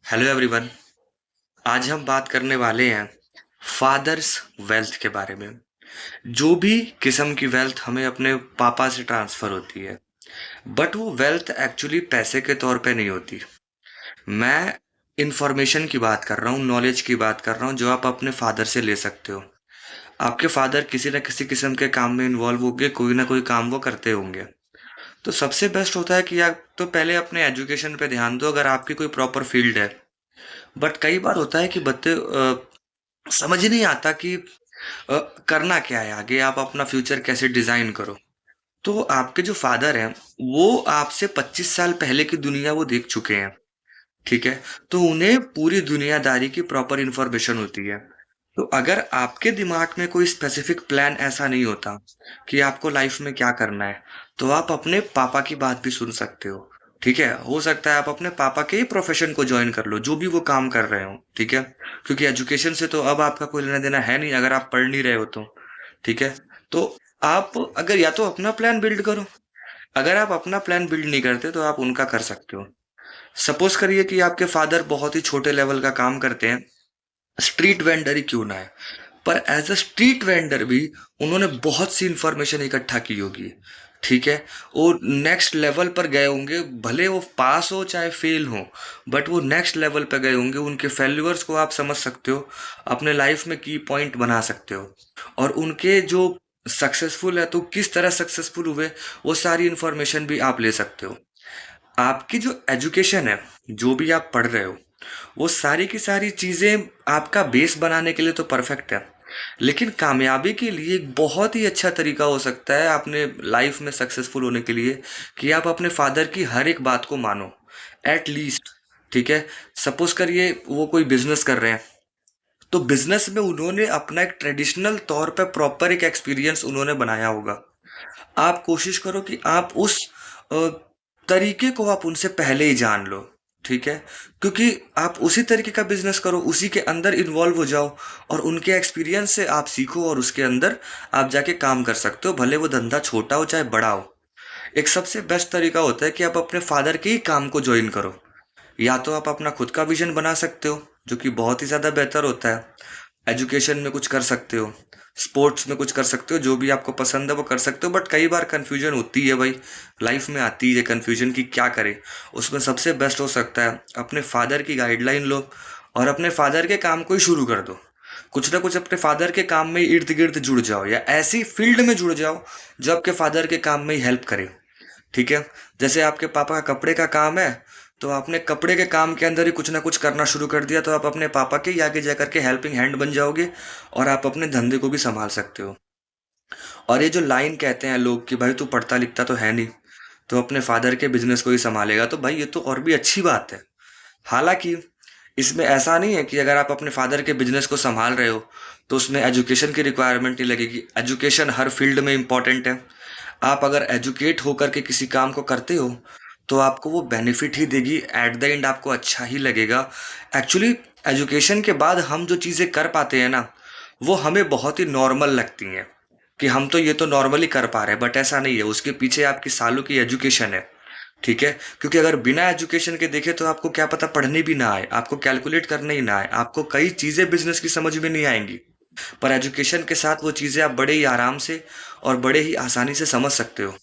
Hello everyone. आज हम बात करने वाले हैं फादर्स वेल्थ के बारे में। जो भी किस्म की वेल्थ हमें अपने पापा से ट्रांसफर होती है, बट वो वेल्थ एक्चुअली पैसे के तौर पे नहीं होती। मैं इंफॉर्मेशन की बात कर रहा हूँ, नॉलेज की बात कर रहा हूँ, जो आप अपने फादर से ले सकते हो। आपके फादर किसी न किसी किस्म के काम में इन्वॉल्व होंगे, कोई ना कोई काम वो करते होंगे। तो सबसे बेस्ट होता है कि आप तो पहले अपने एजुकेशन पे ध्यान दो, अगर आपकी कोई प्रॉपर फील्ड है। बट कई बार होता है कि बच्चे समझ ही नहीं आता कि अ, करना क्या है आगे, आप अपना फ्यूचर कैसे डिजाइन करो। तो आपके जो फादर हैं, वो आपसे 25 साल पहले की दुनिया वो देख चुके हैं। ठीक है। तो उन्हें पूरी दुनियादारी की प्रॉपर इंफॉर्मेशन होती है। तो अगर आपके दिमाग में कोई स्पेसिफिक प्लान ऐसा नहीं होता कि आपको लाइफ में क्या करना है, तो आप अपने पापा की बात भी सुन सकते हो। ठीक है, हो सकता है आप अपने पापा के ही प्रोफेशन को ज्वाइन कर लो, जो भी वो काम कर रहे हो। ठीक है, क्योंकि एजुकेशन से तो अब आपका कोई लेना देना है नहीं, अगर आप पढ़ नहीं रहे हो तो। ठीक है। तो आप अगर या तो अपना प्लान बिल्ड करो, अगर आप अपना प्लान बिल्ड नहीं करते तो आप उनका कर सकते हो। सपोज करिए कि आपके फादर बहुत ही छोटे लेवल का काम करते हैं, स्ट्रीट वेंडर ही क्यों ना है, पर एज अ स्ट्रीट वेंडर भी उन्होंने बहुत सी इंफॉर्मेशन इकट्ठा की होगी। ठीक है। और नेक्स्ट लेवल पर गए होंगे, भले वो पास हो चाहे फेल हो, बट वो नेक्स्ट लेवल पे गए होंगे। उनके फेल्यूअर्स को आप समझ सकते हो, अपने लाइफ में की पॉइंट बना सकते हो। और उनके जो सक्सेसफुल है तो किस तरह सक्सेसफुल हुए, वो सारी इंफॉर्मेशन भी आप ले सकते हो। आपकी जो एजुकेशन है, जो भी आप पढ़ रहे हो, वो सारी की सारी चीज़ें आपका बेस बनाने के लिए तो परफेक्ट है। लेकिन कामयाबी के लिए एक बहुत ही अच्छा तरीका हो सकता है अपने लाइफ में सक्सेसफुल होने के लिए, कि आप अपने फादर की हर एक बात को मानो, एट लीस्ट। ठीक है। सपोज करिए वो कोई बिजनेस कर रहे हैं, तो बिजनेस में उन्होंने अपना एक ट्रेडिशनल तौर पे प्रॉपर एक एक्सपीरियंस उन्होंने बनाया होगा। आप कोशिश करो कि आप उस अ, तरीके को आप उनसे पहले ही जान लो। ठीक है। क्योंकि आप उसी तरीके का बिजनेस करो, उसी के अंदर इन्वॉल्व हो जाओ, और उनके एक्सपीरियंस से आप सीखो, और उसके अंदर आप जाके काम कर सकते हो, भले वो धंधा छोटा हो चाहे बड़ा हो। एक सबसे बेस्ट तरीका होता है कि आप अपने फादर के ही काम को ज्वाइन करो। या तो आप अपना खुद का विजन बना सकते हो, जो कि बहुत ही ज़्यादा बेहतर होता है। एजुकेशन में कुछ कर सकते हो, स्पोर्ट्स में कुछ कर सकते हो, जो भी आपको पसंद है वो कर सकते हो। बट कई बार कन्फ्यूजन होती है भाई, लाइफ में आती है कन्फ्यूजन की क्या करें। उसमें सबसे बेस्ट हो सकता है अपने फादर की गाइडलाइन लो, और अपने फादर के काम को ही शुरू कर दो। कुछ ना कुछ अपने फादर के काम में इर्द गिर्द जुड़ जाओ, या ऐसी फील्ड में जुड़ जाओ जो आपके फादर के काम में ही हेल्प करे। ठीक है। जैसे आपके पापा का कपड़े का काम है, तो आपने कपड़े के काम के अंदर ही कुछ ना कुछ करना शुरू कर दिया, तो आप अपने पापा के ही आगे जाकर के हेल्पिंग हैंड बन जाओगे, और आप अपने धंधे को भी संभाल सकते हो। और ये जो लाइन कहते हैं लोग कि भाई तू पढ़ता लिखता तो है नहीं, तो अपने फादर के बिजनेस को ही संभालेगा, तो भाई ये तो और भी अच्छी बात है। हालांकि इसमें ऐसा नहीं है कि अगर आप अपने फादर के बिजनेस को संभाल रहे हो तो उसमें एजुकेशन की रिक्वायरमेंट नहीं लगेगी। एजुकेशन हर फील्ड में इंपॉर्टेंट है। आप अगर एजुकेट होकर के किसी काम को करते हो, तो आपको वो बेनिफिट ही देगी, एट द एंड आपको अच्छा ही लगेगा। एक्चुअली एजुकेशन के बाद हम जो चीज़ें कर पाते हैं ना, वो हमें बहुत ही नॉर्मल लगती हैं, कि हम तो ये तो नॉर्मली कर पा रहे हैं, बट ऐसा नहीं है, उसके पीछे आपकी सालों की एजुकेशन है। ठीक है। क्योंकि अगर बिना एजुकेशन के देखे तो आपको क्या पता पढ़ने भी ना आए, आपको कैलकुलेट करने ही ना आए, आपको कई चीज़ें बिजनेस की समझ में नहीं आएंगी। पर एजुकेशन के साथ वो चीज़ें आप बड़े ही आराम से और बड़े ही आसानी से समझ सकते हो।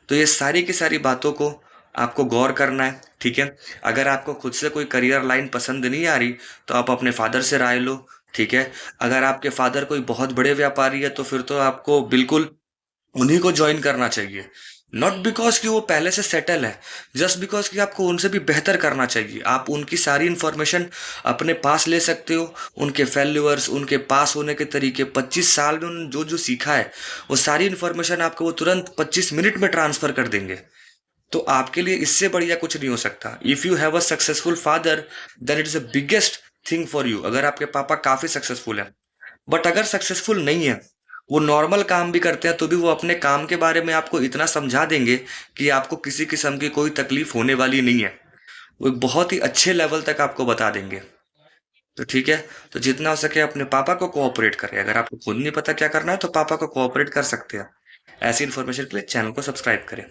तो ये सारी की सारी बातों को आपको गौर करना है। ठीक है। अगर आपको खुद से कोई करियर लाइन पसंद नहीं आ रही, तो आप अपने फादर से राय लो। ठीक है। अगर आपके फादर कोई बहुत बड़े व्यापारी है, तो फिर तो आपको बिल्कुल उन्हीं को ज्वाइन करना चाहिए। नॉट बिकॉज कि वो पहले से सेटल है, जस्ट बिकॉज कि आपको उनसे भी बेहतर करना चाहिए। आप उनकी सारी इंफॉर्मेशन अपने पास ले सकते हो। उनके फेल्यूअर्स, उनके पास होने के तरीके, 25 साल में उन्होंने जो जो सीखा है, वो सारी इंफॉर्मेशन आपको वो तुरंत 25 मिनट में ट्रांसफर कर देंगे। तो आपके लिए इससे बढ़िया कुछ नहीं हो सकता। If you have a successful father, then it is the biggest thing for you, अगर आपके पापा काफी सक्सेसफुल है। बट अगर सक्सेसफुल नहीं है, वो नॉर्मल काम भी करते हैं, तो भी वो अपने काम के बारे में आपको इतना समझा देंगे कि आपको किसी किस्म की कोई तकलीफ होने वाली नहीं है। वो एक बहुत ही अच्छे लेवल तक आपको बता देंगे। तो ठीक है। तो जितना हो सके अपने पापा को कोऑपरेट करें। अगर आपको खुद नहीं पता क्या करना है, तो पापा को कोऑपरेट कर सकते हैं। ऐसी इन्फॉर्मेशन के लिए चैनल को सब्सक्राइब करें।